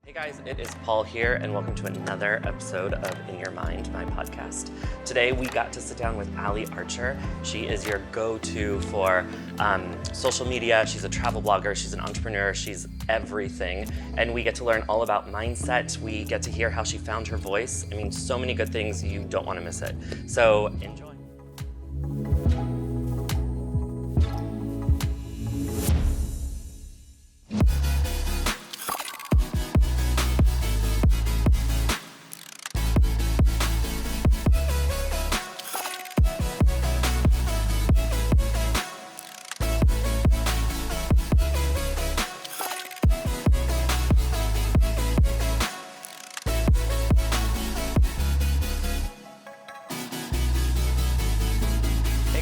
Hey guys, it is Paul here, and welcome to another episode of In Your Mind, my podcast. Today we got to sit down with Allie Archer. She is your go-to for social media. She's a travel blogger, she's an entrepreneur, she's everything. And we get to learn all about mindset. We get to hear how she found her voice. I mean, so many good things, you don't want to miss it. So enjoy.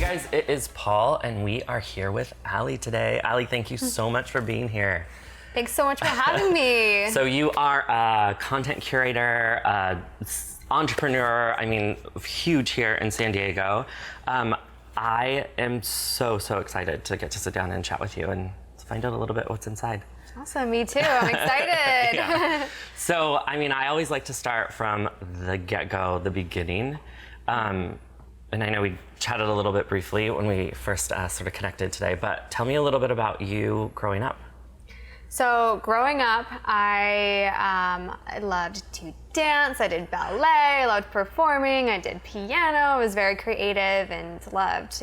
Guys, it is Paul, and we are here with Allie today. Allie, thank you so much for being here. Thanks so much for having me. So you are a content curator, entrepreneur, I mean, huge here in San Diego. I am so excited to get to sit down and chat with you and find out a little bit what's inside. Awesome, me too. I'm excited. Yeah. So, I mean, I always like to start from the get-go, the beginning. And I know we chatted a little bit briefly when we first sort of connected today, but tell me a little bit about you growing up. So growing up, I loved to dance. I did ballet. I loved performing. I did piano. I was very creative and loved,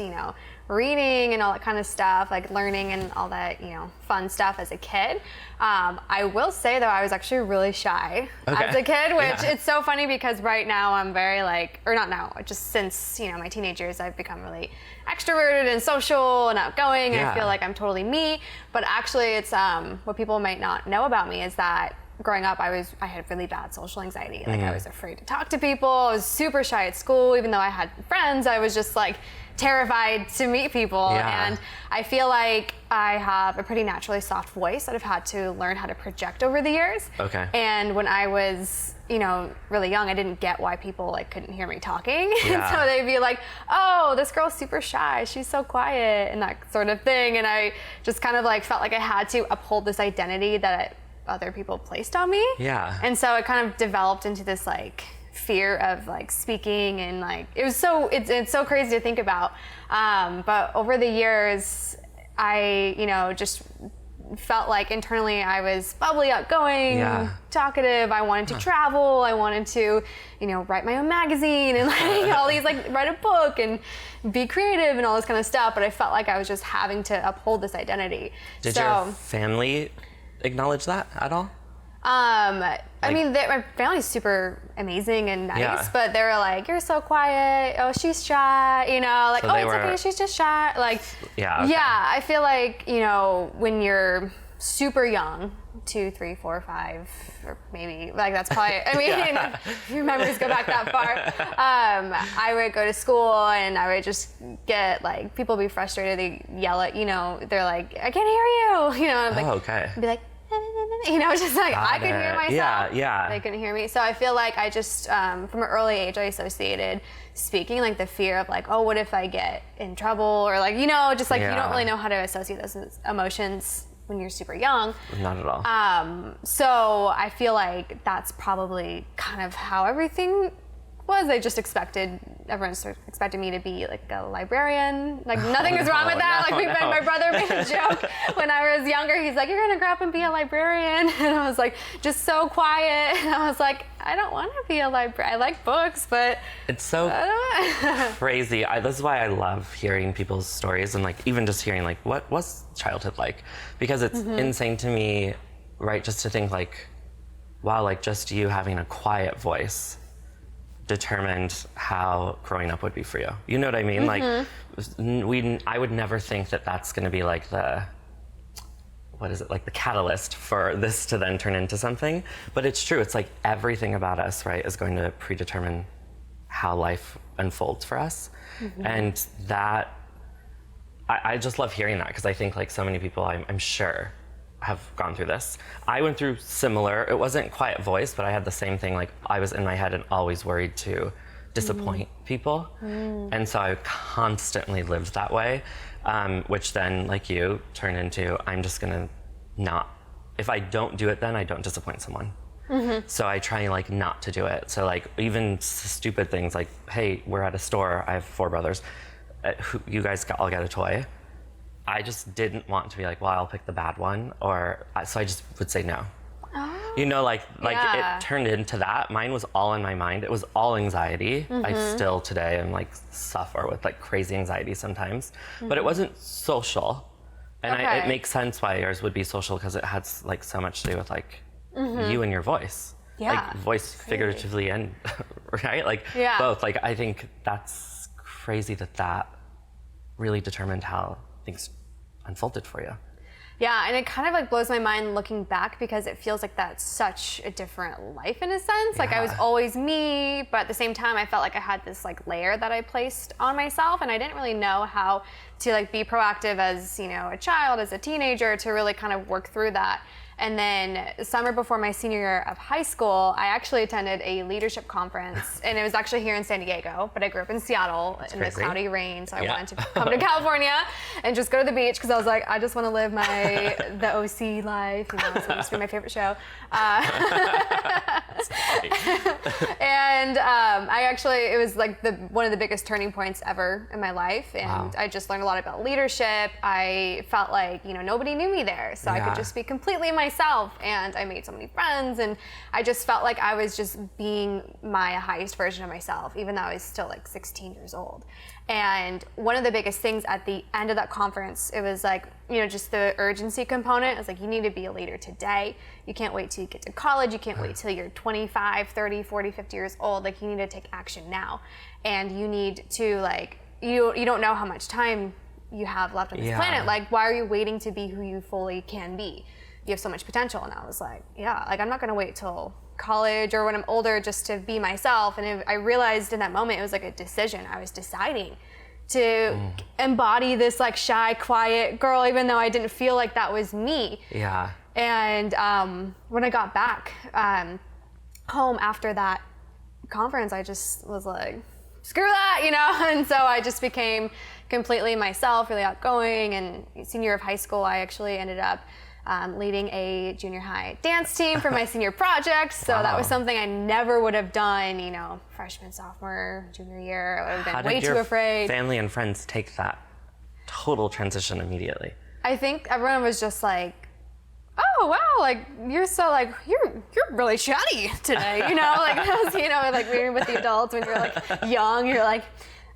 reading and all that kind of stuff, like learning and all that, fun stuff as a kid. I will say though, I was actually really shy as a kid, which it's so funny because right now I'm very just since, my teenage years, I've become really extroverted and social and outgoing. And I feel like I'm totally me, but actually it's, what people might not know about me is that growing up, I had really bad social anxiety. Like I was afraid to talk to people. I was super shy at school, even though I had friends. I was just like terrified to meet people. And I feel like I have a pretty naturally soft voice that I've had to learn how to project over the years. And when I was, really young, I didn't get why people couldn't hear me talking. And so they'd be like, oh, this girl's super shy. She's so quiet and that sort of thing. And I just kind of felt like I had to uphold this identity that other people placed on me. And so it kind of developed into this fear of speaking and it's so crazy to think about. But over the years, I, just felt like internally I was bubbly, outgoing, talkative. I wanted to travel. I wanted to, write my own magazine and all these write a book and be creative and all this kind of stuff. But I felt like I was just having to uphold this identity. Did your family acknowledge that at all? I mean, my family's super amazing and nice, but they were like, you're so quiet. Oh, she's shy. So oh, it's okay. She's just shy. I feel like, when you're super young, 2, 3, 4, 5, or maybe that's probably, if your memories go back that far. I would go to school and I would just get people be frustrated. They yell at, they're like, I can't hear you. And I'd be like, just I could hear myself. They couldn't hear me. So I feel like I just, from an early age, I associated speaking, the fear of oh, what if I get in trouble? Or you don't really know how to associate those emotions when you're super young. Not at all. So I feel like that's probably kind of how everything was. Everyone expected me to be a librarian. Nothing is wrong with that. My brother made a joke when I was younger. He's like, you're gonna grow up and be a librarian. And I was like, just so quiet. And I was like, I don't want to be a librarian. I like books, but it's so crazy. This is why I love hearing people's stories and even just hearing what was childhood like, because it's insane to me, right? Just to think wow, just you having a quiet voice determined how growing up would be for you. You know what I mean? I would never think that that's going to be the catalyst for this to then turn into something. But it's true. It's everything about us, right, is going to predetermine how life unfolds for us. And that, I just love hearing that, because I think so many people, I'm sure, have gone through this. I went through similar. It wasn't quiet voice, but I had the same thing. I was in my head and always worried to disappoint people. And so I constantly lived that way, which then, like you, turned into, I'm just gonna not, if I don't do it then I don't disappoint someone. So I try like not to do it. So like even stupid things like, hey, we're at a store. I have 4 brothers. You guys all get a toy. I just didn't want to be like, well, I'll pick the bad one, so I just would say no. Oh. You know, like it turned into that. Mine was all in my mind. It was all anxiety. I still today am like suffer with like crazy anxiety sometimes, but it wasn't social. And it makes sense why yours would be social because it has like so much to do with like you and your voice. Yeah. Like voice figuratively and right? Like both. Like I think that's crazy that really determined how things unfolded for you. Yeah, and it kind of like blows my mind looking back because it feels like that's such a different life in a sense. Like I was always me, but at the same time I felt like I had this like layer that I placed on myself, and I didn't really know how to like be proactive as, you know, a child, as a teenager, to really kind of work through that. And then summer before my senior year of high school, I actually attended a leadership conference, and it was actually here in San Diego, but I grew up in Seattle in the cloudy rain, so I wanted to come to California and just go to the beach because I was like, I just want to live the OC life, you know, so it used to be my favorite show. And it was like one of the biggest turning points ever in my life, and I just learned a lot about leadership. I felt like, you know, nobody knew me there, so I could just be completely myself, and I made so many friends, and I just felt like I was just being my highest version of myself, even though I was still like 16 years old. And one of the biggest things at the end of that conference, it was like, you know, just the urgency component. It was like, you need to be a leader today. You can't wait till you get to college. You can't wait till you're 25, 30, 40, 50 years old. Like, you need to take action now. And you need to, like, you don't know how much time you have left on this planet. Like, why are you waiting to be who you fully can be? You have so much potential. And I was like, like, I'm not going to wait till college or when I'm older just to be myself. And I realized in that moment it was like a decision. I was deciding to embody this like shy, quiet girl, even though I didn't feel like that was me. Yeah. And when I got back home after that conference, I just was like, screw that, you know? And so I just became completely myself, really outgoing. And senior year of high school, I actually ended up leading a junior high dance team for my senior project. So that was something I never would have done, you know, freshman, sophomore, junior year. I would have been way too afraid. Family and friends take that total transition immediately? I think everyone was just like, oh wow, like you're so like you're really chatty today, you know, like you know, like when you're with the adults when you're like young, you're like.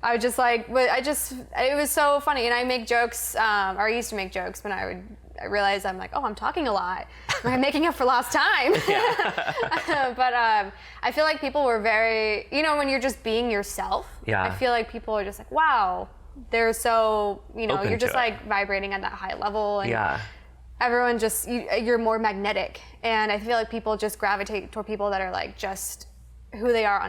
I it was so funny, and I make jokes, or I used to make jokes when I realized I'm like, oh, I'm talking a lot. I'm making up for lost time. But I feel like people were very, you know, when you're just being yourself, I feel like people are just like, wow, they're so, you know, you're just like vibrating at that high level. And everyone just, you're more magnetic. And I feel like people just gravitate toward people that are like just who they are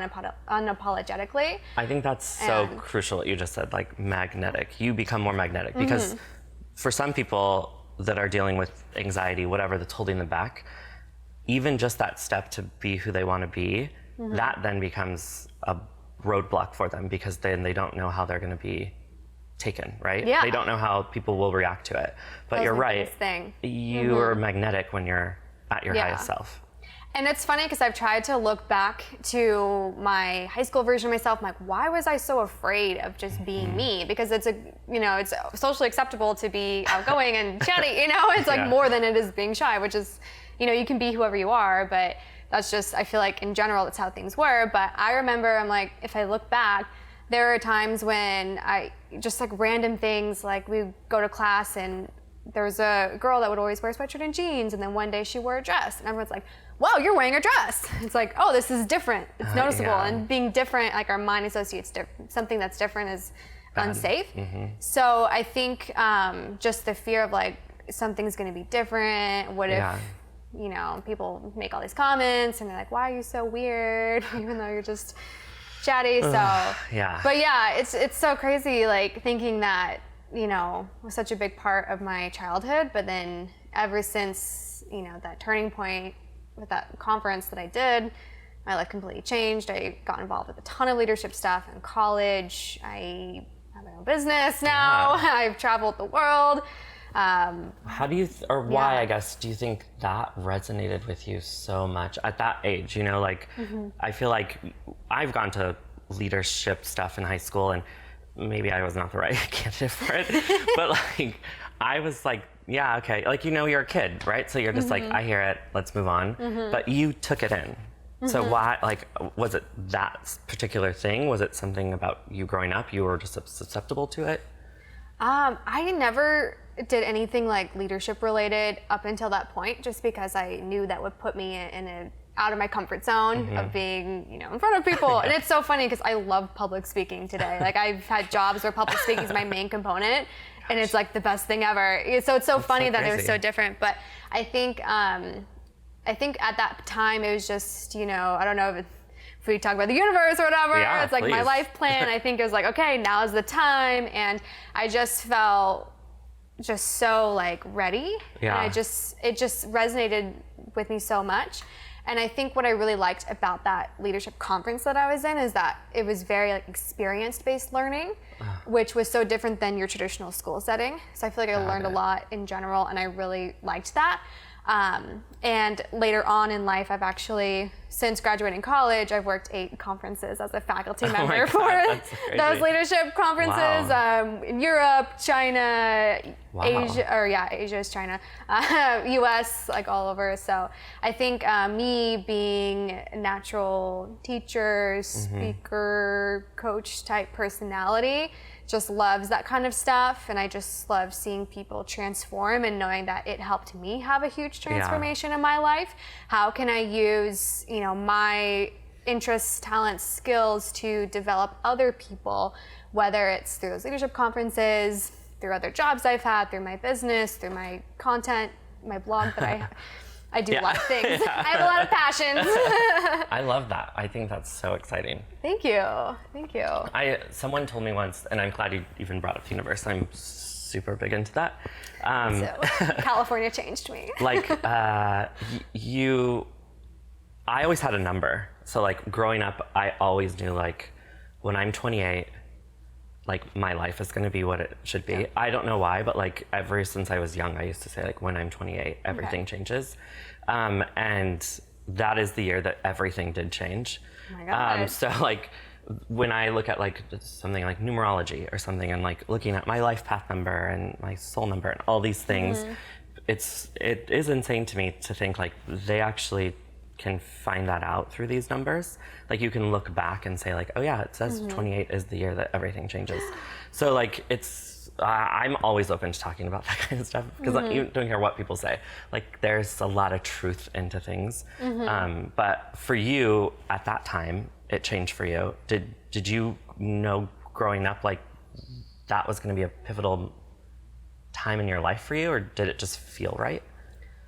unapologetically. I think that's so crucial what you just said, like magnetic. You become more magnetic because for some people that are dealing with anxiety, whatever that's holding them back, even just that step to be who they want to be, that then becomes a roadblock for them because then they don't know how they're going to be taken, right? They don't know how people will react to it. But you're right. You are magnetic when you're at your highest self. And it's funny because I've tried to look back to my high school version of myself. I'm like, why was I so afraid of just being me? Because it's it's socially acceptable to be outgoing and chatty, you know? It's like more than it is being shy, which is, you know, you can be whoever you are, but that's just, I feel like in general, that's how things were. But I remember, I'm like, if I look back, there are times when I just like random things, like we go to class and there was a girl that would always wear a sweatshirt and jeans, and then one day she wore a dress, and everyone's like, wow, you're wearing a dress. It's like, oh, this is different. It's noticeable. And being different, like our mind associates something that's different is unsafe. So I think just the fear of like, something's gonna be different. What if, you know, people make all these comments and they're like, why are you so weird? Even though you're just chatty, so. But yeah, it's so crazy, like thinking that, you know, was such a big part of my childhood, but then ever since, you know, that turning point with that conference that I did, my life completely changed. I got involved with a ton of leadership stuff in college. I have my own business now. I've traveled the world. How do you, or why, Yeah. I guess, do you think that resonated with you so much at that age? You know, like, I feel like I've gone to leadership stuff in high school, and maybe I was not the right candidate for it, but like, I was like, yeah, okay. Like, you know, you're a kid, right? So you're just like, I hear it, let's move on. But you took it in. So why, like, was it that particular thing? Was it something about you growing up? You were just susceptible to it? I never did anything like leadership related up until that point, just because I knew that would put me out of my comfort zone of being, you know, in front of people. And it's so funny because I love public speaking today. Like, I've had jobs where public speaking is my main component, and it's like the best thing ever. So it's so funny that it was so different. But I think at that time it was just, you know, I don't know if we talk about the universe or whatever, Yeah, it's like my please. life plan. I think it was like, okay, now is the time. And I just felt just so like ready. Yeah. And it just resonated with me so much. And I think what I really liked about that leadership conference that I was in is that it was very like experience-based learning, which was so different than your traditional school setting. So I feel like I learned a lot in general, and I really liked that. And later on in life, I've actually, since graduating college, I've worked 8 conferences as a faculty member for those leadership conferences in Europe, China, Asia is China, US, like all over. So I think me being a natural teacher, speaker, coach type personality, just loves that kind of stuff, and I just love seeing people transform and knowing that it helped me have a huge transformation in my life. How can I use, you know, my interests, talents, skills to develop other people, whether it's through those leadership conferences, through other jobs I've had, through my business, through my content, my blog that I do a lot of things. I have a lot of passions. I love that. I think that's so exciting. Thank you. Thank you. Someone told me once, and I'm glad you even brought up the universe. I'm super big into that. So California changed me. Like I always had a number. So like growing up, I always knew like when I'm 28, like my life is going to be what it should be. Yeah. I don't know why, but like ever since I was young, I used to say like when I'm 28, everything changes. And that is the year that everything did change. Oh my God. So like when I look at like something like numerology or something, and like looking at my life path number and my soul number and all these things, it is insane to me to think like they actually can find that out through these numbers. Like you can look back and say like, oh yeah, it says 28 is the year that everything changes. So like I'm always open to talking about that kind of stuff because like, you don't care what people say. Like there's a lot of truth into things. But for you at that time, it changed for you. Did you know growing up like that was going to be a pivotal time in your life for you, or did it just feel right?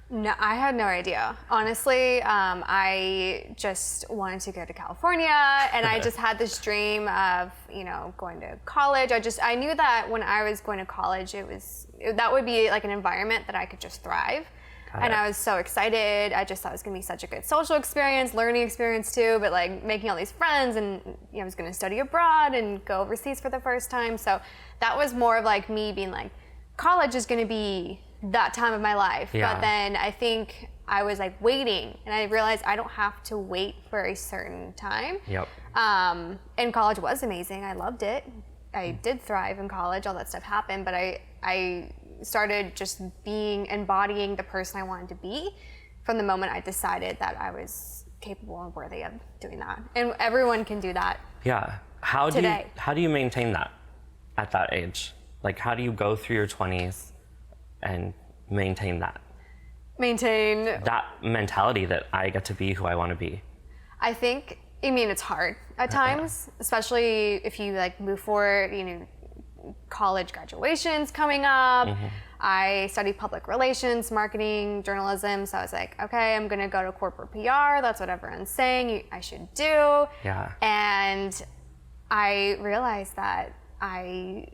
No, I had no idea. Honestly, I just wanted to go to California, and I just had this dream of, you know, going to college. I knew that when I was going to college, that would be like an environment that I could just thrive. And I was so excited. I just thought it was gonna be such a good social experience, learning experience too, but like making all these friends, and you know, I was gonna study abroad and go overseas for the first time. So that was more of like me being like, college is gonna be that time of my life. Yeah. But then I think I was like waiting, and I realized I don't have to wait for a certain time. Yep. And college was amazing. I loved it. I did thrive in college. All that stuff happened, but I started just embodying the person I wanted to be from the moment I decided that I was capable and worthy of doing that. And everyone can do that. Yeah. How do you maintain that at that age? Like how do you go through your 20s and maintain that mentality that I get to be who I want to be? I mean, it's hard at times, especially if you like move forward, you know, college graduation's coming up. I studied public relations, marketing, journalism. So I was like, okay, I'm going to go to corporate PR. That's what everyone's saying I should do. Yeah. And I realized that I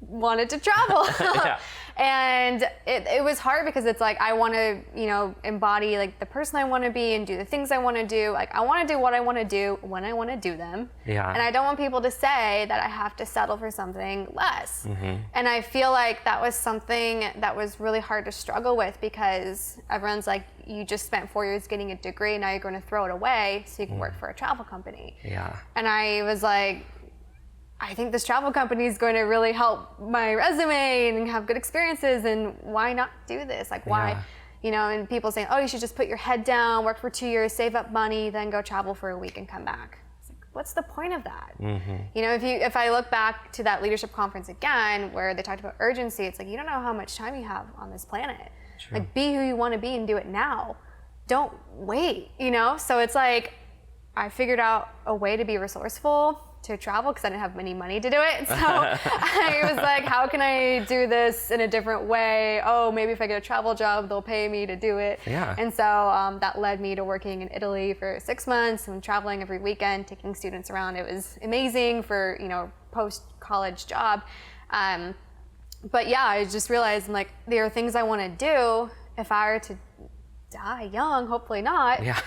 wanted to travel. Yeah. And it was hard because it's like I want to, you know, embody like the person I want to be and do the things I want to do. Like I want to do what I want to do when I want to do them. Yeah. And I don't want people to say that I have to settle for something less. And I feel like that was something that was really hard to struggle with because everyone's like, you just spent 4 years getting a degree, now you're going to throw it away so you can work for a travel company. Yeah. And I was like, I think this travel company is going to really help my resume and have good experiences, and why not do this? Like why, Yeah. you know, and people saying, oh, you should just put your head down, work for 2 years, save up money, then go travel for a week and come back. It's like, what's the point of that? You know, if I look back to that leadership conference again, where they talked about urgency, it's like, you don't know how much time you have on this planet. True. Like be who you want to be and do it now. Don't wait, you know? So it's like, I figured out a way to be resourceful to travel because I didn't have any money to do it. So I was like, how can I do this in a different way? Oh, maybe if I get a travel job, they'll pay me to do it. Yeah. And so that led me to working in Italy for 6 months and traveling every weekend, taking students around. It was amazing for, you know, post-college job. But yeah, I just realized, I'm like, there are things I want to do. If I were to die young, hopefully not. Yeah.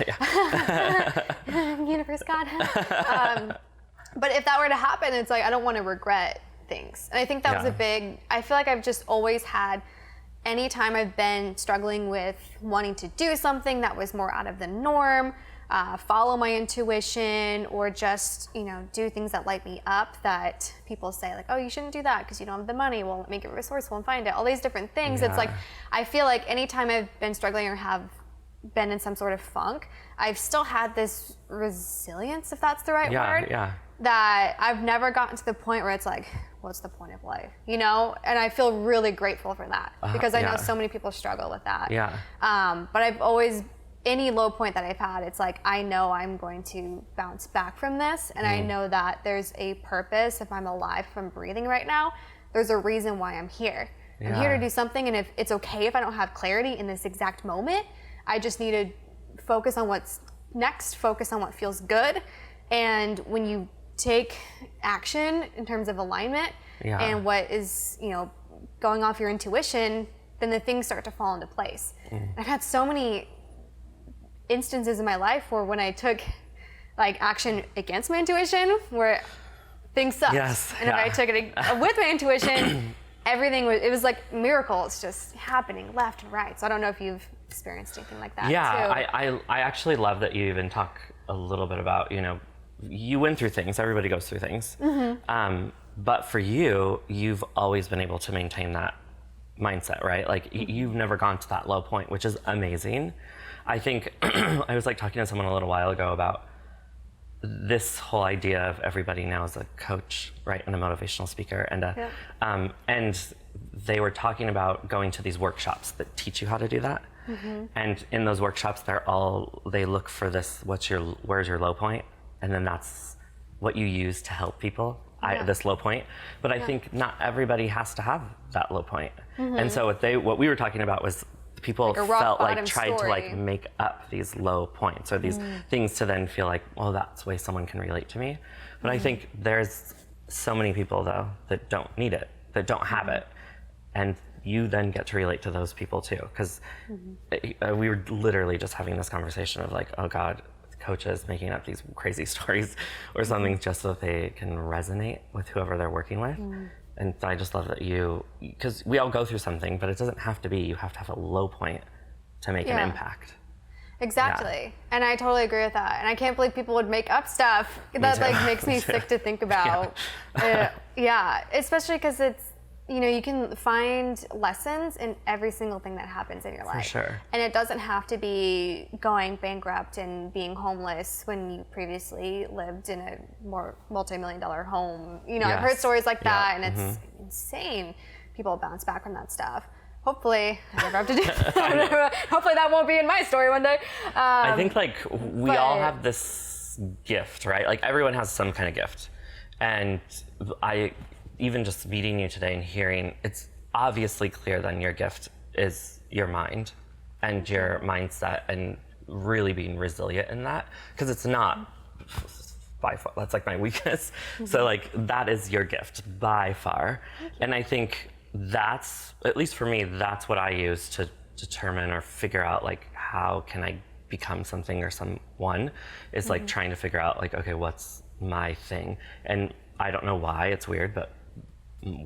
Universe God. But if that were to happen, it's like, I don't want to regret things. And I think that was a big, I feel like I've just always had, anytime I've been struggling with wanting to do something that was more out of the norm, follow my intuition, or just, you know, do things that light me up, that people say like, oh, you shouldn't do that because you don't have the money. Well, make it resourceful and find it. All these different things. Yeah. It's like, I feel like anytime I've been struggling or have been in some sort of funk, I've still had this resilience, if that's the right word. Yeah. That I've never gotten to the point where it's like, what's the point of life? You know? And I feel really grateful for that because I know so many people struggle with that. Yeah. But I've always, any low point that I've had, it's like, I know I'm going to bounce back from this. And I know that there's a purpose. If I'm alive, if I'm breathing right now, there's a reason why I'm here. I'm here to do something. And if it's okay if I don't have clarity in this exact moment, I just need to focus on what's next, focus on what feels good. And when you take action in terms of alignment and what is, you know, going off your intuition, then the things start to fall into place. I've had so many instances in my life where when I took like action against my intuition, where things sucked. Yes, and if I took it with my intuition, everything was, it was like miracles just happening left and right. So I don't know if you've experienced anything like that too. I actually love that you even talk a little bit about, you know, you went through things, everybody goes through things. But for you, you've always been able to maintain that mindset, right? Like you've never gone to that low point, which is amazing. I think I was like talking to someone a little while ago about this whole idea of everybody now is a coach, right, and a motivational speaker, and they were talking about going to these workshops that teach you how to do that. And in those workshops, they look for this, where's your low point? And then that's what you use to help people, this low point. But I think not everybody has to have that low point. And so what we were talking about was people like felt like tried story. to like make up these low points or these things to then feel like, well, that's the way someone can relate to me. But I think there's so many people though that don't need it, that don't have it. And you then get to relate to those people too. Because we were literally just having this conversation of like, oh God, coaches making up these crazy stories or something just so that they can resonate with whoever they're working with. And I just love that because we all go through something, but it doesn't have to be, you have to have a low point to make an impact. Exactly. And I totally agree with that. And I can't believe people would make up stuff that like makes me sick to think about. Especially because it's, you know, you can find lessons in every single thing that happens in your life. For sure. And it doesn't have to be going bankrupt and being homeless when you previously lived in a more multi-million-dollar home. You know, I've heard stories like that, and it's insane. People bounce back from that stuff. Hopefully, I never have to do that. Hopefully that won't be in my story one day. I think like we all have this gift, right? Like everyone has some kind of gift. And even just meeting you today and hearing, it's obviously clear then your gift is your mind and your mindset and really being resilient in that. Because it's not by far, that's like my weakness. So like that is your gift by far. And I think that's, at least for me, that's what I use to determine or figure out like how can I become something or someone, is like trying to figure out like, okay, what's my thing? And I don't know why, it's weird, but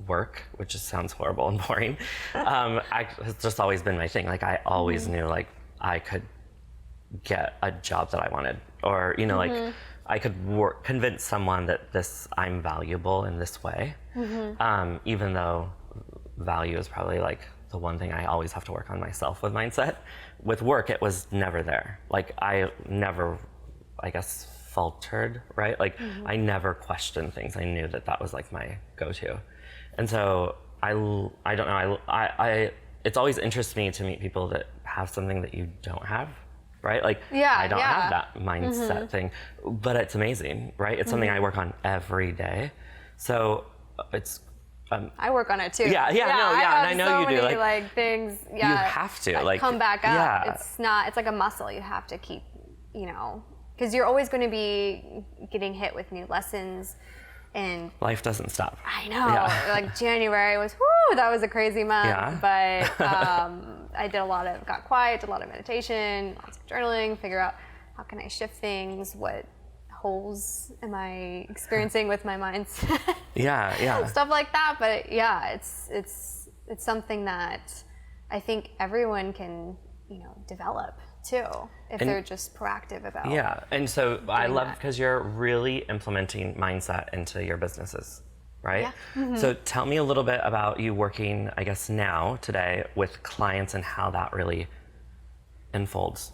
work, which just sounds horrible and boring, has just always been my thing. Like I always knew like I could get a job that I wanted, or you know, like I could convince someone that I'm valuable in this way, even though value is probably like the one thing I always have to work on myself with mindset. With work, it was never there. Like I never, I guess, faltered, right? Like I never questioned things. I knew that was like my go-to. And so I don't know, it's always interests me to meet people that have something that you don't have, right? Like I don't have that mindset thing, but it's amazing, right? It's something I work on every day. So it's, I work on it too. And I know so you do. Many, like things, you have to like come back up. Yeah. It's like a muscle. You have to keep, you know, because you're always going to be getting hit with new lessons, and life doesn't stop. I know. Yeah. Like January was, whoo, that was a crazy month. Yeah. But I got quiet, did a lot of meditation, lots of journaling, figure out how can I shift things, what holes am I experiencing with my mindset. Yeah. Stuff like that. But yeah, it's something that I think everyone can, you know, develop too, if they're just proactive about. Yeah, and so I love because you're really implementing mindset into your businesses, right? Yeah. So tell me a little bit about you working, I guess now, today, with clients and how that really unfolds.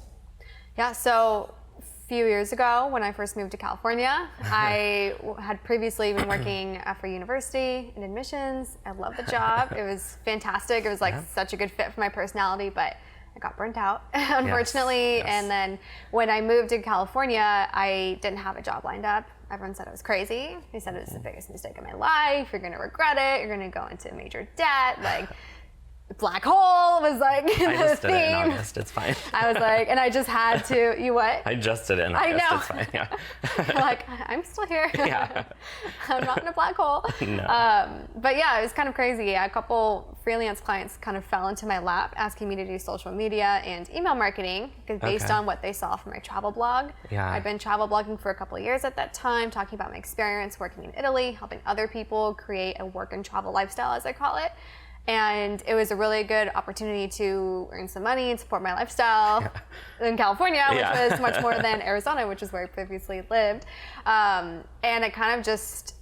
Yeah, so a few years ago when I first moved to California, I had previously been working for university in admissions. I loved the job. It was fantastic. It was like such a good fit for my personality, but I got burnt out, unfortunately. Yes. And then when I moved to California, I didn't have a job lined up. Everyone said I was crazy. They said it was the biggest mistake of my life. You're going to regret it. You're going to go into major debt. Like, black hole was like the I just theme. did it in August. It's fine. I was like, and I just had to. You what? I just did it in August. I know. It's fine. Yeah. Like, I'm still here. Yeah. I'm not in a black hole. No. But yeah, it was kind of crazy. A couple freelance clients kind of fell into my lap asking me to do social media and email marketing based on what they saw from my travel blog. Yeah. I'd been travel blogging for a couple of years at that time, talking about my experience working in Italy, helping other people create a work and travel lifestyle, as I call it. And it was a really good opportunity to earn some money and support my lifestyle in California, which was much more than Arizona, which is where I previously lived. And it kind of just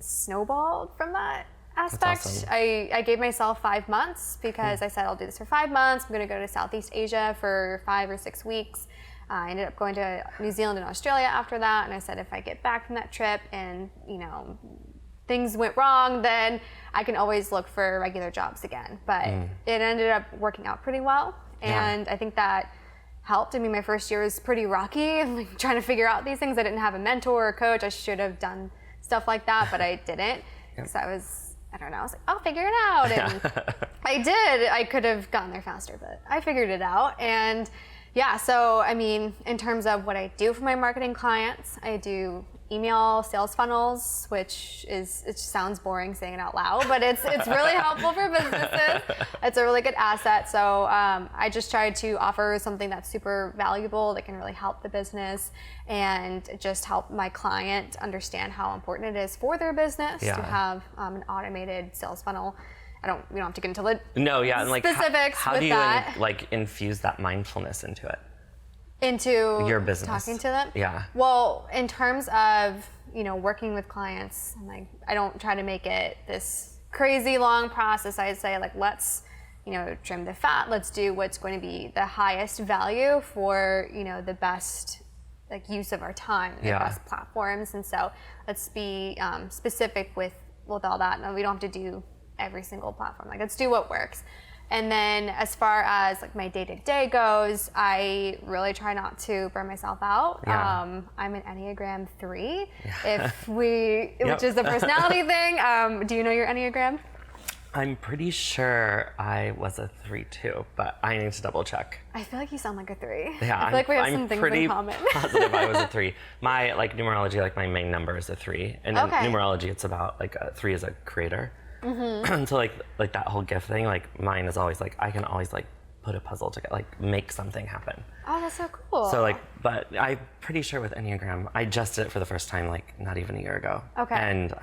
snowballed from that aspect. That's awesome. I gave myself 5 months because I said I'll do this for 5 months. I'm going to go to Southeast Asia for 5 or 6 weeks. I ended up going to New Zealand and Australia after that. And I said if I get back from that trip and, you know, things went wrong, then I can always look for regular jobs again. But it ended up working out pretty well. And I think that helped. I mean, my first year was pretty rocky, like trying to figure out these things. I didn't have a mentor or a coach. I should have done stuff like that, but I didn't. Because I was like, I'll figure it out. And I did. I could have gotten there faster, but I figured it out. And yeah, so I mean, in terms of what I do for my marketing clients, I do email sales funnels, which is, it sounds boring saying it out loud, but it's really helpful for businesses. It's a really good asset. So I just try to offer something that's super valuable that can really help the business and just help my client understand how important it is for their business to have an automated sales funnel. We don't have to get into the and like specifics how with do you that. like infuse that mindfulness into it? Into your business, talking to them. Yeah. Well, in terms of, you know, working with clients, I don't try to make it this crazy long process. I say like, let's, you know, trim the fat. Let's do what's going to be the highest value for, you know, the best like use of our time, the best platforms. And so let's be specific with all that. No, we don't have to do every single platform. Like, let's do what works. And then as far as like my day-to-day goes, I really try not to burn myself out. I'm an Enneagram 3, which is a personality thing. Do you know your Enneagram? I'm pretty sure I was a 3 too, but I need to double check. I feel like you sound like a 3. Yeah, I feel like we have I'm some things pretty in common. positive I was a 3. My like numerology, like my main number is a 3, and in numerology it's about like a 3 is a creator. So like that whole gift thing, like mine is always like I can always like put a puzzle together, like make something happen. Oh, that's so cool. So like, but I'm pretty sure with Enneagram, I just did it for the first time like not even a year ago. Okay. And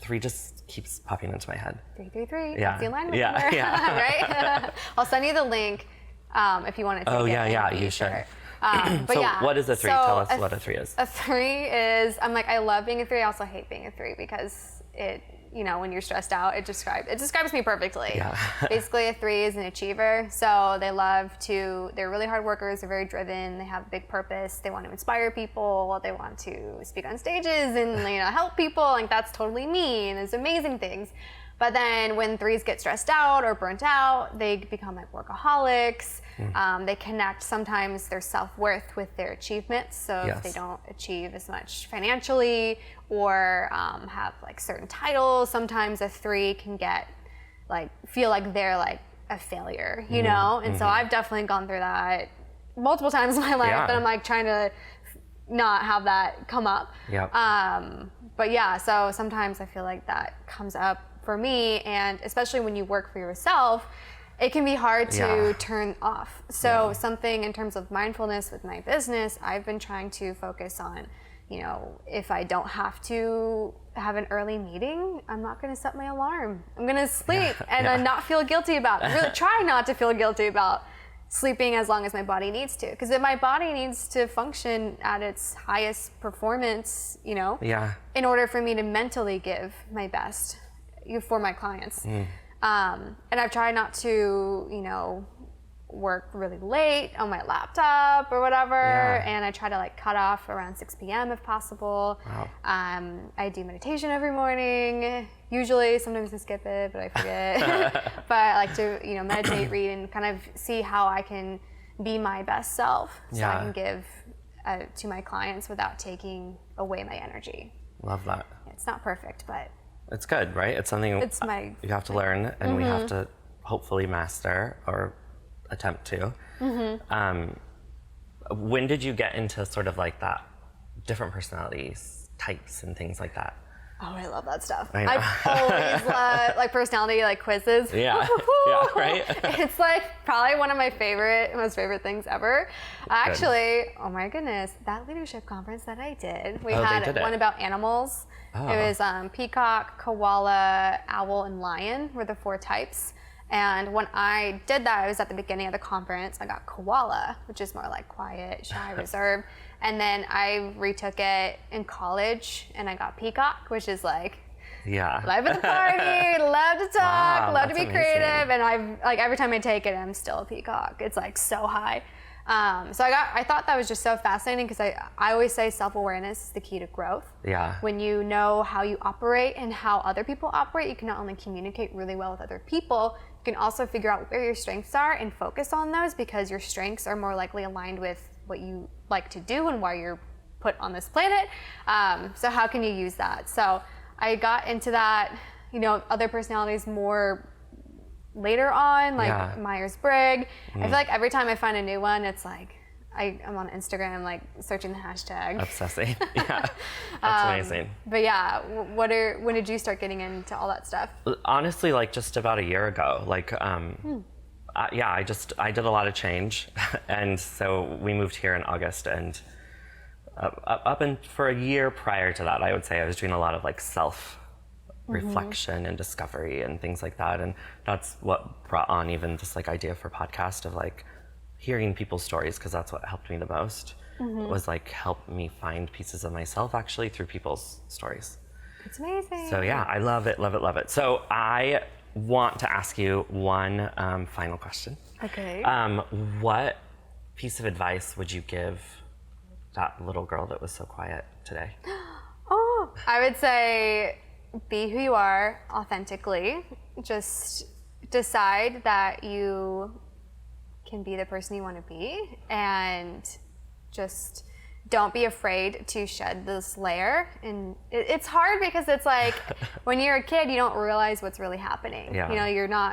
3 just keeps popping into my head. 333. Yeah. That's the alignment Yeah. number. Yeah. Right? I'll send you the link if you want to take it. Oh yeah, in the you should. future. But So yeah. what is a 3? So Tell us what a 3 is. A 3 is, I'm like, I love being a 3. I also hate being a 3 because it, you know, when you're stressed out, it describes me perfectly. Yeah. Basically, a 3 is an achiever. So they're really hard workers. They're very driven. They have a big purpose. They want to inspire people. They want to speak on stages and, you know, help people. Like, that's totally me. And there's amazing things. But then when 3s get stressed out or burnt out, they become like workaholics. They connect sometimes their self-worth with their achievements. So if they don't achieve as much financially or have like certain titles, sometimes a 3 can get like, feel like they're like a failure, you know? And so I've definitely gone through that multiple times in my life that I'm like trying to not have that come up. But yeah, so sometimes I feel like that comes up for me, and especially when you work for yourself, it can be hard to turn off. So something in terms of mindfulness with my business, I've been trying to focus on, you know, if I don't have to have an early meeting, I'm not going to set my alarm. I'm going to sleep and not feel guilty about it. Really try not to feel guilty about sleeping as long as my body needs to. Because if my body needs to function at its highest performance, you know, in order for me to mentally give my best for my clients. And I've tried not to, you know, work really late on my laptop or whatever. And I try to like cut off around 6 p.m. if possible. I do meditation every morning. Usually, sometimes I skip it, but I forget. But I like to, you know, meditate, read, and kind of see how I can be my best self so I can give to my clients without taking away my energy. Love that. It's not perfect, but it's good, right? It's something you have to learn, and we have to hopefully master or attempt to. When did you get into sort of like that different personalities types and things like that? Oh, I love that stuff. I've always loved like personality like quizzes. Right? It's like probably one of my most favorite things ever. Actually, oh my goodness, that leadership conference that I did, we had one about animals. It was peacock, koala, owl, and lion were the 4 types. And when I did that, I was at the beginning of the conference. I got koala, which is more like quiet, shy, reserved. And then I retook it in college, and I got peacock, which is like live at the party, love to talk, love to be creative. And I've like every time I take it, I'm still a peacock. It's like so high. So I thought that was just so fascinating because I always say self-awareness is the key to growth. When you know how you operate and how other people operate, you can not only communicate really well with other people, you can also figure out where your strengths are and focus on those, because your strengths are more likely aligned with what you like to do and why you're put on this planet. So how can you use that? So I got into that, you know, other personalities more later on, like Myers-Briggs. I feel like every time I find a new one, it's like I'm on Instagram, like searching the hashtag. Obsessing. That's amazing. But yeah, when did you start getting into all that stuff? Honestly, like just about a year ago. Like, I did a lot of change, and so we moved here in August, and for a year prior to that, I would say I was doing a lot of like reflection and discovery and things like that, and that's what brought on even this like idea for podcast of like hearing people's stories, because that's what helped me the most. Was like help me find pieces of myself actually through people's stories. It's amazing. So yeah, I love it. So I want to ask you one final question. Okay. What piece of advice would you give that little girl that was so quiet today? Oh, I would say be who you are authentically. Just decide that you can be the person you want to be, and just don't be afraid to shed this layer. And it's hard because it's like when you're a kid, you don't realize what's really happening. Yeah. You know,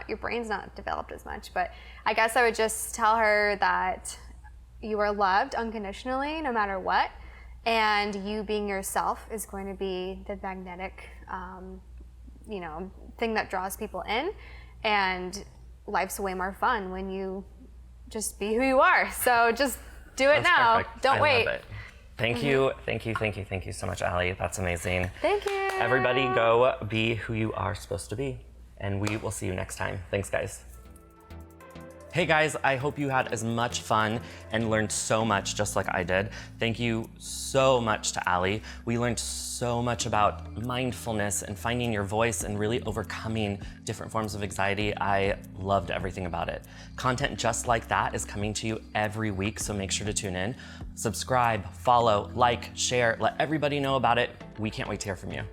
your brain's not developed as much. But I guess I would just tell her that you are loved unconditionally no matter what. And you being yourself is going to be the magnetic, you know, thing that draws people in. And life's way more fun when you just be who you are. So just do it now. Perfect. Don't I wait. Love it. Thank you so much, Allie. That's amazing. Thank you. Everybody go be who you are supposed to be. And we will see you next time. Thanks, guys. Hey guys, I hope you had as much fun and learned so much just like I did. Thank you so much to Allie. We learned so much about mindfulness and finding your voice and really overcoming different forms of anxiety. I loved everything about it. Content just like that is coming to you every week, so make sure to tune in. Subscribe, follow, like, share, let everybody know about it. We can't wait to hear from you.